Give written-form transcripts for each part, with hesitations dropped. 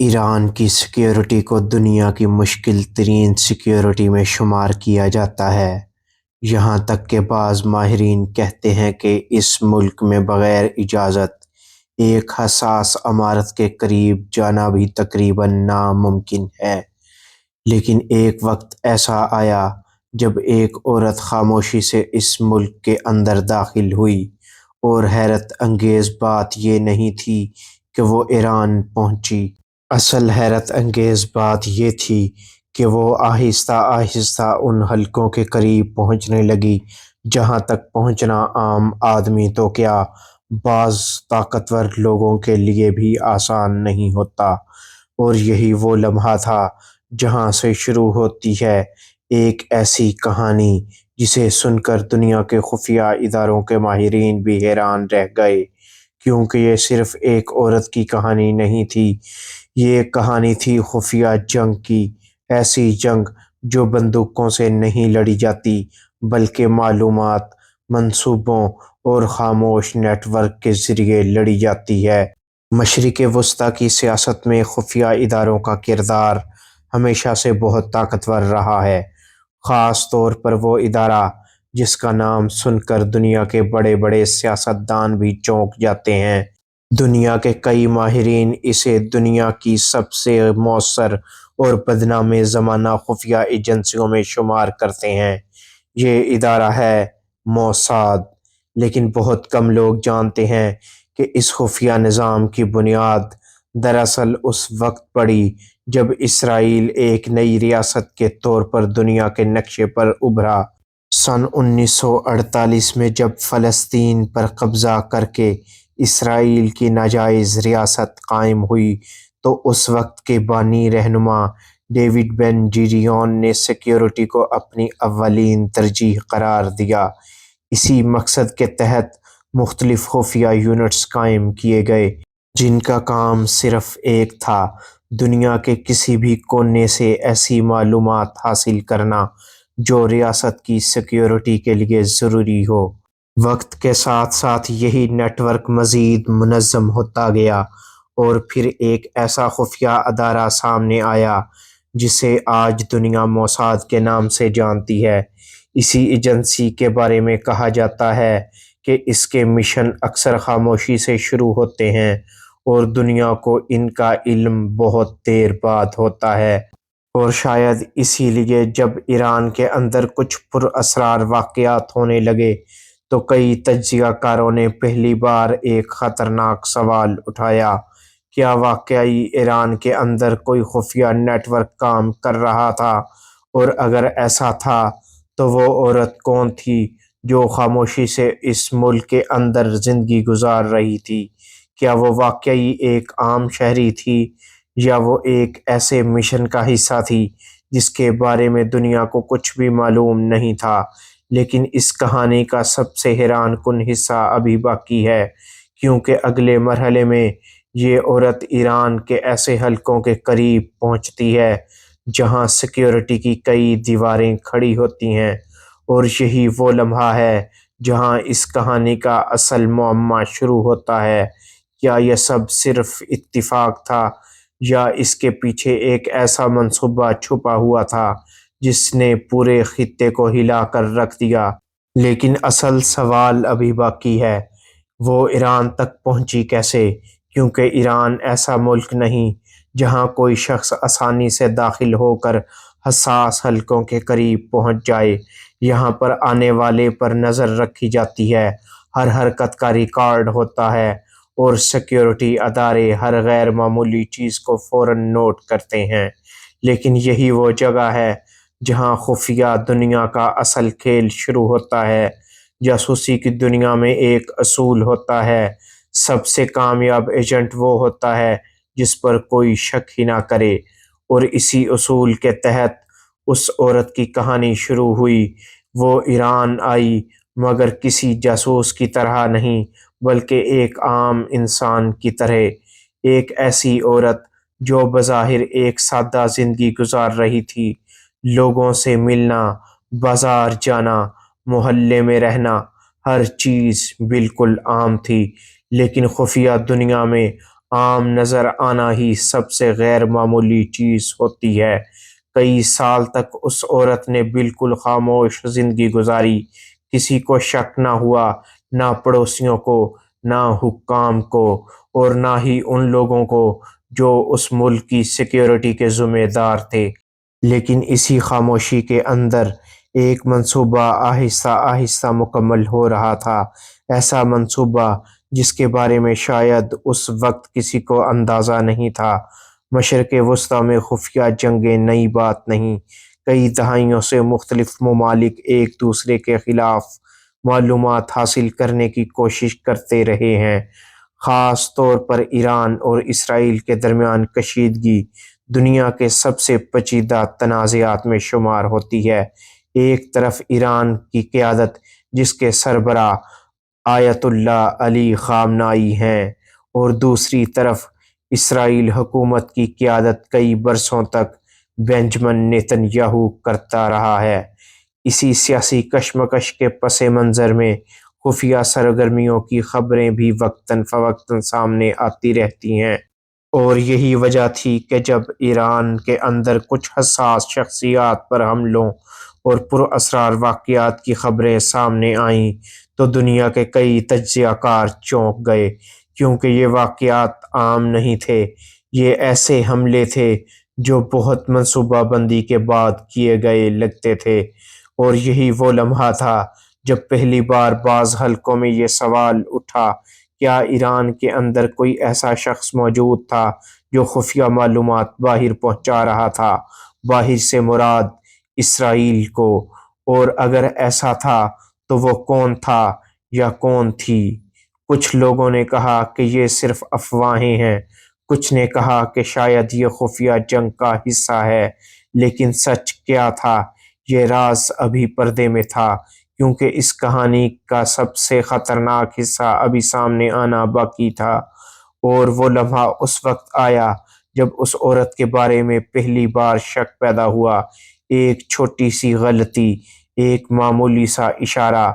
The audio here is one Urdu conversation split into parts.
ایران کی سیکیورٹی کو دنیا کی مشکل ترین سیکیورٹی میں شمار کیا جاتا ہے، یہاں تک کہ بعض ماہرین کہتے ہیں کہ اس ملک میں بغیر اجازت ایک حساس عمارت کے قریب جانا بھی تقریباً ناممکن ہے۔ لیکن ایک وقت ایسا آیا جب ایک عورت خاموشی سے اس ملک کے اندر داخل ہوئی، اور حیرت انگیز بات یہ نہیں تھی کہ وہ ایران پہنچی۔ اصل حیرت انگیز بات یہ تھی کہ وہ آہستہ آہستہ ان حلقوں کے قریب پہنچنے لگی جہاں تک پہنچنا عام آدمی تو کیا، بعض طاقتور لوگوں کے لیے بھی آسان نہیں ہوتا۔ اور یہی وہ لمحہ تھا جہاں سے شروع ہوتی ہے ایک ایسی کہانی جسے سن کر دنیا کے خفیہ اداروں کے ماہرین بھی حیران رہ گئے، کیونکہ یہ صرف ایک عورت کی کہانی نہیں تھی، یہ ایک کہانی تھی خفیہ جنگ کی، ایسی جنگ جو بندوقوں سے نہیں لڑی جاتی بلکہ معلومات، منصوبوں اور خاموش نیٹ ورک کے ذریعے لڑی جاتی ہے۔ مشرق وسطیٰ کی سیاست میں خفیہ اداروں کا کردار ہمیشہ سے بہت طاقتور رہا ہے، خاص طور پر وہ ادارہ جس کا نام سن کر دنیا کے بڑے بڑے سیاست دان بھی چونک جاتے ہیں۔ دنیا کے کئی ماہرین اسے دنیا کی سب سے مؤثر اور بدنام زمانہ خفیہ ایجنسیوں میں شمار کرتے ہیں۔ یہ ادارہ ہے موساد، لیکن بہت کم لوگ جانتے ہیں کہ اس خفیہ نظام کی بنیاد دراصل اس وقت پڑی جب اسرائیل ایک نئی ریاست کے طور پر دنیا کے نقشے پر ابھرا۔ سن 1948 میں جب فلسطین پر قبضہ کر کے اسرائیل کی ناجائز ریاست قائم ہوئی تو اس وقت کے بانی رہنما ڈیوڈ بن گوریون نے سیکیورٹی کو اپنی اولین ترجیح قرار دیا۔ اسی مقصد کے تحت مختلف خفیہ یونٹس قائم کیے گئے جن کا کام صرف ایک تھا: دنیا کے کسی بھی کونے سے ایسی معلومات حاصل کرنا جو ریاست کی سیکیورٹی کے لیے ضروری ہو۔ وقت کے ساتھ ساتھ یہی نیٹ ورک مزید منظم ہوتا گیا اور پھر ایک ایسا خفیہ ادارہ سامنے آیا جسے آج دنیا موساد کے نام سے جانتی ہے۔ اسی ایجنسی کے بارے میں کہا جاتا ہے کہ اس کے مشن اکثر خاموشی سے شروع ہوتے ہیں اور دنیا کو ان کا علم بہت دیر بعد ہوتا ہے۔ اور شاید اسی لیے جب ایران کے اندر کچھ پراسرار واقعات ہونے لگے تو کئی تجزیہ کاروں نے پہلی بار ایک خطرناک سوال اٹھایا: کیا واقعی ایران کے اندر کوئی خفیہ نیٹ ورک کام کر رہا تھا؟ اور اگر ایسا تھا تو وہ عورت کون تھی جو خاموشی سے اس ملک کے اندر زندگی گزار رہی تھی؟ کیا وہ واقعی ایک عام شہری تھی یا وہ ایک ایسے مشن کا حصہ تھی جس کے بارے میں دنیا کو کچھ بھی معلوم نہیں تھا؟ لیکن اس کہانی کا سب سے حیران کن حصہ ابھی باقی ہے، کیونکہ اگلے مرحلے میں یہ عورت ایران کے ایسے حلقوں کے قریب پہنچتی ہے جہاں سیکیورٹی کی کئی دیواریں کھڑی ہوتی ہیں، اور یہی وہ لمحہ ہے جہاں اس کہانی کا اصل معمہ شروع ہوتا ہے۔ کیا یہ سب صرف اتفاق تھا یا اس کے پیچھے ایک ایسا منصوبہ چھپا ہوا تھا جس نے پورے خطے کو ہلا کر رکھ دیا؟ لیکن اصل سوال ابھی باقی ہے، وہ ایران تک پہنچی کیسے؟ کیونکہ ایران ایسا ملک نہیں جہاں کوئی شخص آسانی سے داخل ہو کر حساس حلقوں کے قریب پہنچ جائے۔ یہاں پر آنے والے پر نظر رکھی جاتی ہے، ہر حرکت کا ریکارڈ ہوتا ہے، اور سیکیورٹی ادارے ہر غیر معمولی چیز کو فوراً نوٹ کرتے ہیں۔ لیکن یہی وہ جگہ ہے جہاں خفیہ دنیا کا اصل کھیل شروع ہوتا ہے۔ جاسوسی کی دنیا میں ایک اصول ہوتا ہے: سب سے کامیاب ایجنٹ وہ ہوتا ہے جس پر کوئی شک ہی نہ کرے۔ اور اسی اصول کے تحت اس عورت کی کہانی شروع ہوئی۔ وہ ایران آئی، مگر کسی جاسوس کی طرح نہیں بلکہ ایک عام انسان کی طرح، ایک ایسی عورت جو بظاہر ایک سادہ زندگی گزار رہی تھی، لوگوں سے ملنا، بازار جانا، محلے میں رہنا، ہر چیز بالکل عام تھی۔ لیکن خفیہ دنیا میں عام نظر آنا ہی سب سے غیر معمولی چیز ہوتی ہے۔ کئی سال تک اس عورت نے بالکل خاموش زندگی گزاری۔ کسی کو شک نہ ہوا، نہ پڑوسیوں کو، نہ حکام کو، اور نہ ہی ان لوگوں کو جو اس ملک کی سیکیورٹی کے ذمہ دار تھے۔ لیکن اسی خاموشی کے اندر ایک منصوبہ آہستہ آہستہ مکمل ہو رہا تھا، ایسا منصوبہ جس کے بارے میں شاید اس وقت کسی کو اندازہ نہیں تھا۔ مشرق وسطیٰ میں خفیہ جنگیں نئی بات نہیں۔ کئی دہائیوں سے مختلف ممالک ایک دوسرے کے خلاف معلومات حاصل کرنے کی کوشش کرتے رہے ہیں۔ خاص طور پر ایران اور اسرائیل کے درمیان کشیدگی دنیا کے سب سے پیچیدہ تنازعات میں شمار ہوتی ہے۔ ایک طرف ایران کی قیادت جس کے سربراہ آیت اللہ علی خامنائی ہیں، اور دوسری طرف اسرائیل حکومت کی قیادت کئی برسوں تک بنجمن نیتن یاہو کرتا رہا ہے۔ اسی سیاسی کشمکش کے پس منظر میں خفیہ سرگرمیوں کی خبریں بھی وقتاً فوقتاً سامنے آتی رہتی ہیں، اور یہی وجہ تھی کہ جب ایران کے اندر کچھ حساس شخصیات پر حملوں اور پراسرار واقعات کی خبریں سامنے آئیں تو دنیا کے کئی تجزیہ کار چونک گئے، کیونکہ یہ واقعات عام نہیں تھے۔ یہ ایسے حملے تھے جو بہت منصوبہ بندی کے بعد کیے گئے لگتے تھے، اور یہی وہ لمحہ تھا جب پہلی بار بعض حلقوں میں یہ سوال اٹھا، کیا ایران کے اندر کوئی ایسا شخص موجود تھا جو خفیہ معلومات باہر پہنچا رہا تھا؟ باہر سے مراد اسرائیل کو، اور اگر ایسا تھا تو وہ کون تھا یا کون تھی؟ کچھ لوگوں نے کہا کہ یہ صرف افواہیں ہیں، کچھ نے کہا کہ شاید یہ خفیہ جنگ کا حصہ ہے، لیکن سچ کیا تھا؟ یہ راز ابھی پردے میں تھا، کیونکہ اس کہانی کا سب سے خطرناک حصہ ابھی سامنے آنا باقی تھا، اور وہ لمحہ اس وقت آیا جب اس عورت کے بارے میں پہلی بار شک پیدا ہوا۔ ایک چھوٹی سی غلطی، ایک معمولی سا اشارہ،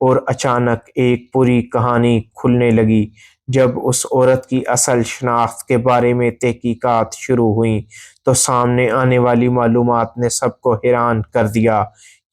اور اچانک ایک پوری کہانی کھلنے لگی۔ جب اس عورت کی اصل شناخت کے بارے میں تحقیقات شروع ہوئیں تو سامنے آنے والی معلومات نے سب کو حیران کر دیا،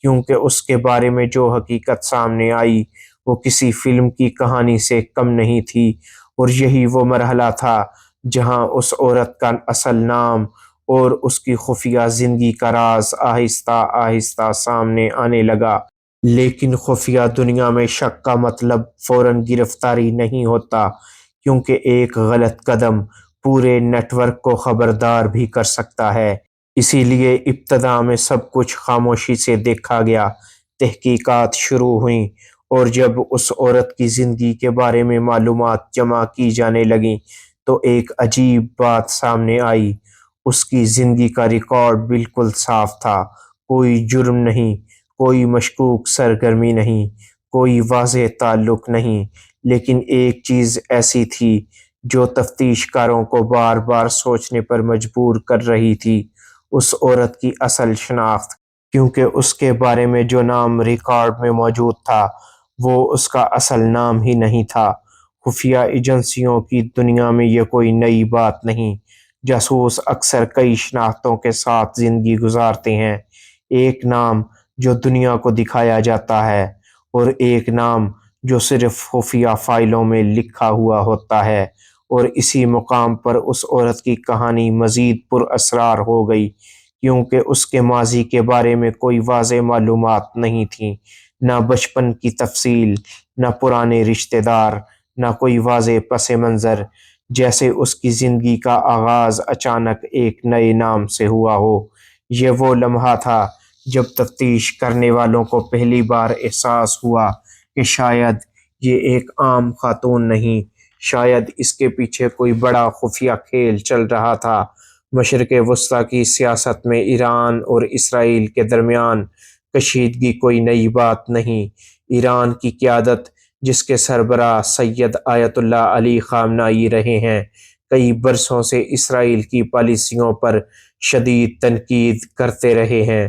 کیونکہ اس کے بارے میں جو حقیقت سامنے آئی وہ کسی فلم کی کہانی سے کم نہیں تھی، اور یہی وہ مرحلہ تھا جہاں اس عورت کا اصل نام اور اس کی خفیہ زندگی کا راز آہستہ آہستہ سامنے آنے لگا۔ لیکن خفیہ دنیا میں شک کا مطلب فوراً گرفتاری نہیں ہوتا، کیونکہ ایک غلط قدم پورے نیٹ ورک کو خبردار بھی کر سکتا ہے۔ اسی لیے ابتدا میں سب کچھ خاموشی سے دیکھا گیا۔ تحقیقات شروع ہوئیں، اور جب اس عورت کی زندگی کے بارے میں معلومات جمع کی جانے لگیں تو ایک عجیب بات سامنے آئی۔ اس کی زندگی کا ریکارڈ بالکل صاف تھا، کوئی جرم نہیں، کوئی مشکوک سرگرمی نہیں، کوئی واضح تعلق نہیں، لیکن ایک چیز ایسی تھی جو تفتیش کاروں کو بار بار سوچنے پر مجبور کر رہی تھی: اس عورت کی اصل شناخت، کیونکہ اس کے بارے میں جو نام ریکارڈ میں موجود تھا وہ اس کا اصل نام ہی نہیں تھا۔ خفیہ ایجنسیوں کی دنیا میں یہ کوئی نئی بات نہیں۔ جاسوس اکثر کئی شناختوں کے ساتھ زندگی گزارتے ہیں، ایک نام جو دنیا کو دکھایا جاتا ہے، اور ایک نام جو صرف خفیہ فائلوں میں لکھا ہوا ہوتا ہے۔ اور اسی مقام پر اس عورت کی کہانی مزید پراسرار ہو گئی، کیونکہ اس کے ماضی کے بارے میں کوئی واضح معلومات نہیں تھیں، نہ بچپن کی تفصیل، نہ پرانے رشتہ دار، نہ کوئی واضح پس منظر، جیسے اس کی زندگی کا آغاز اچانک ایک نئے نام سے ہوا ہو۔ یہ وہ لمحہ تھا جب تفتیش کرنے والوں کو پہلی بار احساس ہوا کہ شاید یہ ایک عام خاتون نہیں، شاید اس کے پیچھے کوئی بڑا خفیہ کھیل چل رہا تھا۔ مشرق وسطیٰ کی سیاست میں ایران اور اسرائیل کے درمیان کشیدگی کوئی نئی بات نہیں۔ ایران کی قیادت جس کے سربراہ سید آیت اللہ علی خامنائی رہے ہیں، کئی برسوں سے اسرائیل کی پالیسیوں پر شدید تنقید کرتے رہے ہیں۔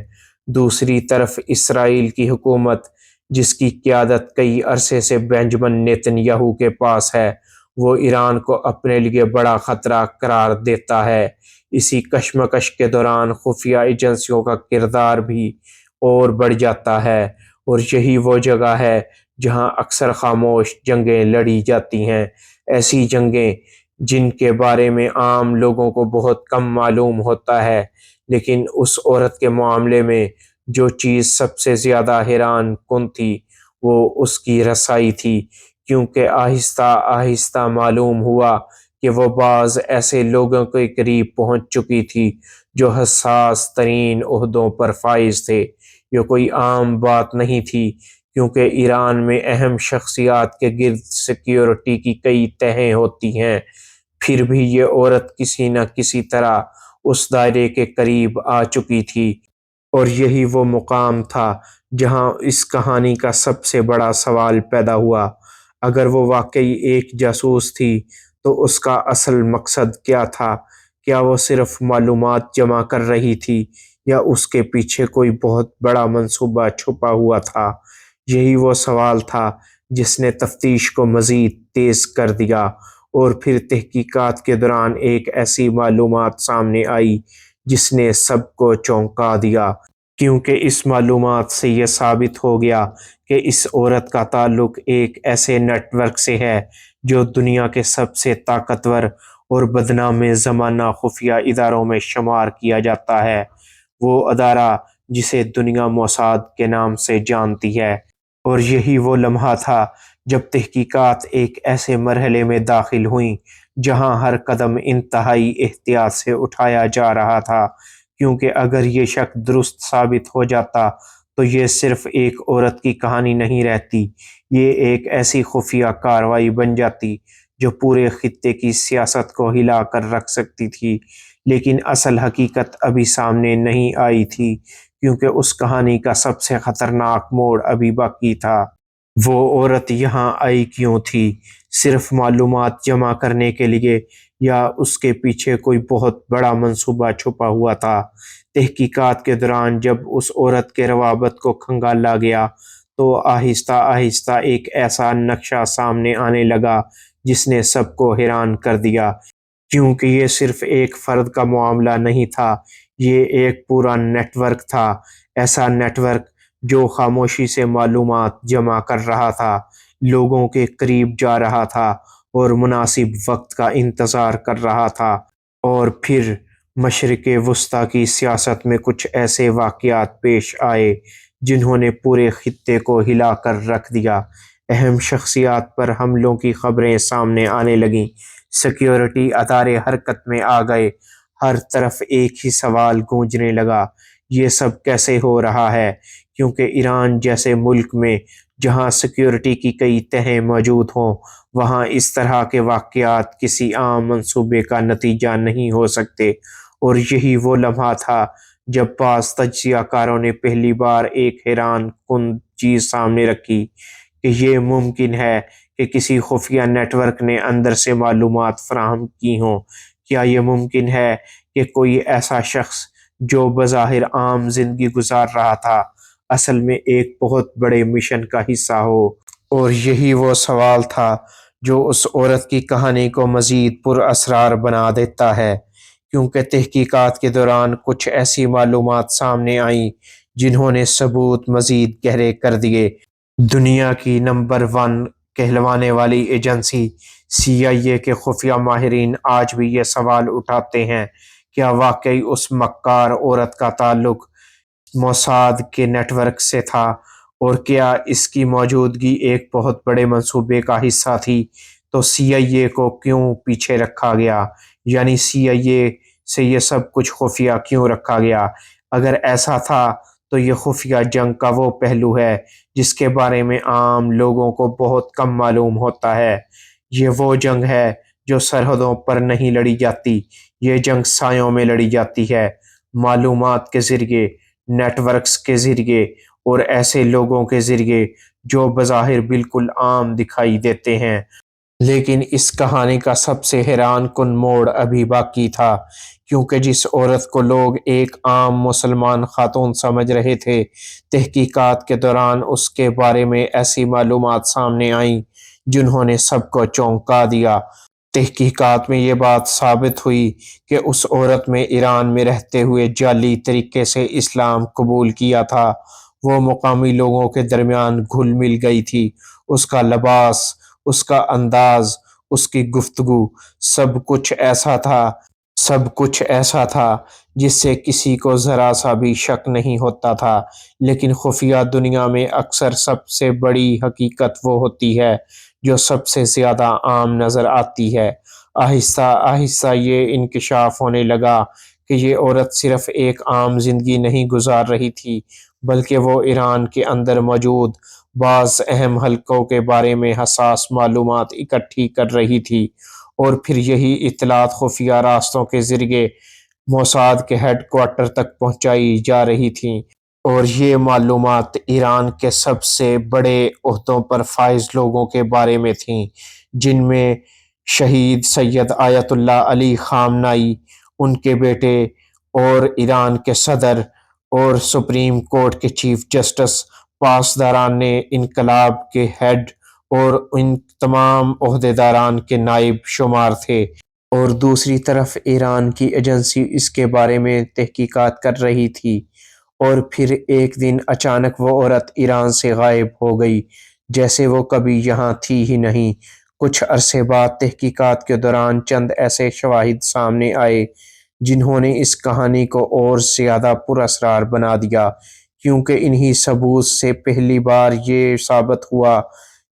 دوسری طرف اسرائیل کی حکومت جس کی قیادت کئی عرصے سے بنجمن نیتن یاہو کے پاس ہے، وہ ایران کو اپنے لیے بڑا خطرہ قرار دیتا ہے۔ اسی کشمکش کے دوران خفیہ ایجنسیوں کا کردار بھی اور بڑھ جاتا ہے، اور یہی وہ جگہ ہے جہاں اکثر خاموش جنگیں لڑی جاتی ہیں، ایسی جنگیں جن کے بارے میں عام لوگوں کو بہت کم معلوم ہوتا ہے۔ لیکن اس عورت کے معاملے میں جو چیز سب سے زیادہ حیران کن تھی وہ اس کی رسائی تھی، کیونکہ آہستہ آہستہ معلوم ہوا کہ وہ بعض ایسے لوگوں کے قریب پہنچ چکی تھی جو حساس ترین عہدوں پر فائز تھے۔ یہ کوئی عام بات نہیں تھی، کیونکہ ایران میں اہم شخصیات کے گرد سیکیورٹی کی کئی تہیں ہوتی ہیں۔ پھر بھی یہ عورت کسی نہ کسی طرح اس دائرے کے قریب آ چکی تھی، اور یہی وہ مقام تھا جہاں اس کہانی کا سب سے بڑا سوال پیدا ہوا۔ اگر وہ واقعی ایک جاسوس تھی تو اس کا اصل مقصد کیا تھا؟ کیا وہ صرف معلومات جمع کر رہی تھی، یا اس کے پیچھے کوئی بہت بڑا منصوبہ چھپا ہوا تھا؟ یہی وہ سوال تھا جس نے تفتیش کو مزید تیز کر دیا، اور پھر تحقیقات کے دوران ایک ایسی معلومات سامنے آئی جس نے سب کو چونکا دیا، کیونکہ اس معلومات سے یہ ثابت ہو گیا کہ اس عورت کا تعلق ایک ایسے نیٹ ورک سے ہے جو دنیا کے سب سے طاقتور اور بدنام زمانہ خفیہ اداروں میں شمار کیا جاتا ہے، وہ ادارہ جسے دنیا موساد کے نام سے جانتی ہے۔ اور یہی وہ لمحہ تھا جب تحقیقات ایک ایسے مرحلے میں داخل ہوئیں جہاں ہر قدم انتہائی احتیاط سے اٹھایا جا رہا تھا، کیونکہ اگر یہ شک درست ثابت ہو جاتا تو یہ صرف ایک عورت کی کہانی نہیں رہتی، یہ ایک ایسی خفیہ کارروائی بن جاتی جو پورے خطے کی سیاست کو ہلا کر رکھ سکتی تھی۔ لیکن اصل حقیقت ابھی سامنے نہیں آئی تھی، کیونکہ اس کہانی کا سب سے خطرناک موڑ ابھی باقی تھا۔ وہ عورت یہاں آئی کیوں تھی؟ صرف معلومات جمع کرنے کے لیے، یا اس کے پیچھے کوئی بہت بڑا منصوبہ چھپا ہوا تھا؟ تحقیقات کے دوران جب اس عورت کے روابط کو کھنگالا گیا تو آہستہ آہستہ ایک ایسا نقشہ سامنے آنے لگا جس نے سب کو حیران کر دیا، کیونکہ یہ صرف ایک فرد کا معاملہ نہیں تھا، یہ ایک پورا نیٹ ورک تھا، ایسا نیٹ ورک جو خاموشی سے معلومات جمع کر رہا تھا، لوگوں کے قریب جا رہا تھا، اور مناسب وقت کا انتظار کر رہا تھا۔ اور پھر مشرق وسطیٰ کی سیاست میں کچھ ایسے واقعات پیش آئے جنہوں نے پورے خطے کو ہلا کر رکھ دیا۔ اہم شخصیات پر حملوں کی خبریں سامنے آنے لگیں، سیکیورٹی ادارے حرکت میں آ گئے، ہر طرف ایک ہی سوال گونجنے لگا، یہ سب کیسے ہو رہا ہے؟ کیونکہ ایران جیسے ملک میں جہاں سیکیورٹی کی کئی تہیں موجود ہوں، وہاں اس طرح کے واقعات کسی عام منصوبے کا نتیجہ نہیں ہو سکتے۔ اور یہی وہ لمحہ تھا جب بعض تجزیہ کاروں نے پہلی بار ایک حیران کن چیز سامنے رکھی کہ یہ ممکن ہے کہ کسی خفیہ نیٹ ورک نے اندر سے معلومات فراہم کی ہوں۔ کیا یہ ممکن ہے کہ کوئی ایسا شخص جو بظاہر عام زندگی گزار رہا تھا، اصل میں ایک بہت بڑے مشن کا حصہ ہو؟ اور یہی وہ سوال تھا جو اس عورت کی کہانی کو مزید پر اسرار بنا دیتا ہے، کیونکہ تحقیقات کے دوران کچھ ایسی معلومات سامنے آئیں جنہوں نے ثبوت مزید گہرے کر دیے۔ دنیا کی نمبر 1 کہلوانے والی ایجنسی CIA کے خفیہ ماہرین آج بھی یہ سوال اٹھاتے ہیں، کیا واقعی اس مکار عورت کا تعلق موساد کے نیٹ ورک سے تھا، اور کیا اس کی موجودگی ایک بہت بڑے منصوبے کا حصہ تھی؟ تو CIA کو کیوں پیچھے رکھا گیا؟ یعنی CIA سے یہ سب کچھ خفیہ کیوں رکھا گیا؟ اگر ایسا تھا تو یہ خفیہ جنگ کا وہ پہلو ہے جس کے بارے میں عام لوگوں کو بہت کم معلوم ہوتا ہے۔ یہ وہ جنگ ہے جو سرحدوں پر نہیں لڑی جاتی، یہ جنگ سایوں میں لڑی جاتی ہے، معلومات کے ذریعے، نیٹ ورکس کے ذریعے، اور ایسے لوگوں کے ذریعے جو بظاہر بالکل عام دکھائی دیتے ہیں۔ لیکن اس کہانی کا سب سے حیران کن موڑ ابھی باقی تھا، کیونکہ جس عورت کو لوگ ایک عام مسلمان خاتون سمجھ رہے تھے، تحقیقات کے دوران اس کے بارے میں ایسی معلومات سامنے آئیں جنہوں نے سب کو چونکا دیا۔ تحقیقات میں یہ بات ثابت ہوئی کہ اس عورت میں ایران میں رہتے ہوئے جعلی طریقے سے اسلام قبول کیا تھا۔ وہ مقامی لوگوں کے درمیان گھل مل گئی تھی۔ اس کا لباس، اس کا انداز، اس کی گفتگو، سب کچھ ایسا تھا جس سے کسی کو ذرا سا بھی شک نہیں ہوتا تھا۔ لیکن خفیہ دنیا میں اکثر سب سے بڑی حقیقت وہ ہوتی ہے جو سب سے زیادہ عام نظر آتی ہے۔ آہستہ آہستہ یہ انکشاف ہونے لگا کہ یہ عورت صرف ایک عام زندگی نہیں گزار رہی تھی، بلکہ وہ ایران کے اندر موجود بعض اہم حلقوں کے بارے میں حساس معلومات اکٹھی کر رہی تھی، اور پھر یہی اطلاعات خفیہ راستوں کے ذریعے موساد کے ہیڈ کوارٹر تک پہنچائی جا رہی تھیں، اور یہ معلومات ایران کے سب سے بڑے عہدوں پر فائز لوگوں کے بارے میں تھیں، جن میں شہید سید آیت اللہ علی خامنائی، ان کے بیٹے، اور ایران کے صدر اور سپریم کورٹ کے چیف جسٹس، پاسداران انقلاب کے ہیڈ اور ان تمام عہدیداران کے نائب شمار تھے۔ اور دوسری طرف ایران کی ایجنسی اس کے بارے میں تحقیقات کر رہی تھی۔ اور پھر ایک دن اچانک وہ عورت ایران سے غائب ہو گئی، جیسے وہ کبھی یہاں تھی ہی نہیں۔ کچھ عرصے بعد تحقیقات کے دوران چند ایسے شواہد سامنے آئے جنہوں نے اس کہانی کو اور زیادہ پراسرار بنا دیا، کیونکہ انہی ثبوت سے پہلی بار یہ ثابت ہوا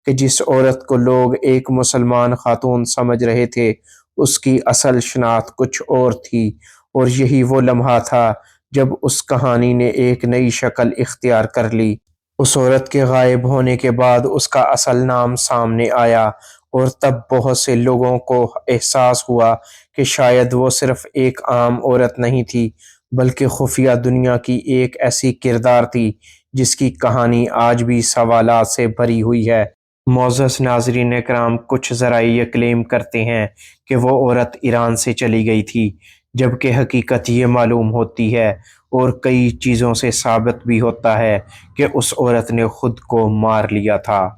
کہ جس عورت کو لوگ ایک مسلمان خاتون سمجھ رہے تھے، اس کی اصل شناخت کچھ اور تھی، اور یہی وہ لمحہ تھا جب اس کہانی نے ایک نئی شکل اختیار کر لی۔ اس عورت کے غائب ہونے کے بعد اس کا اصل نام سامنے آیا، اور تب بہت سے لوگوں کو احساس ہوا کہ شاید وہ صرف ایک عام عورت نہیں تھی، بلکہ خفیہ دنیا کی ایک ایسی کردار تھی جس کی کہانی آج بھی سوالات سے بھری ہوئی ہے۔ معزز ناظرین کرام، کچھ ذرائع یہ کلیم کرتے ہیں کہ وہ عورت ایران سے چلی گئی تھی، جبکہ حقیقت یہ معلوم ہوتی ہے اور کئی چیزوں سے ثابت بھی ہوتا ہے کہ اس عورت نے خود کو مار لیا تھا۔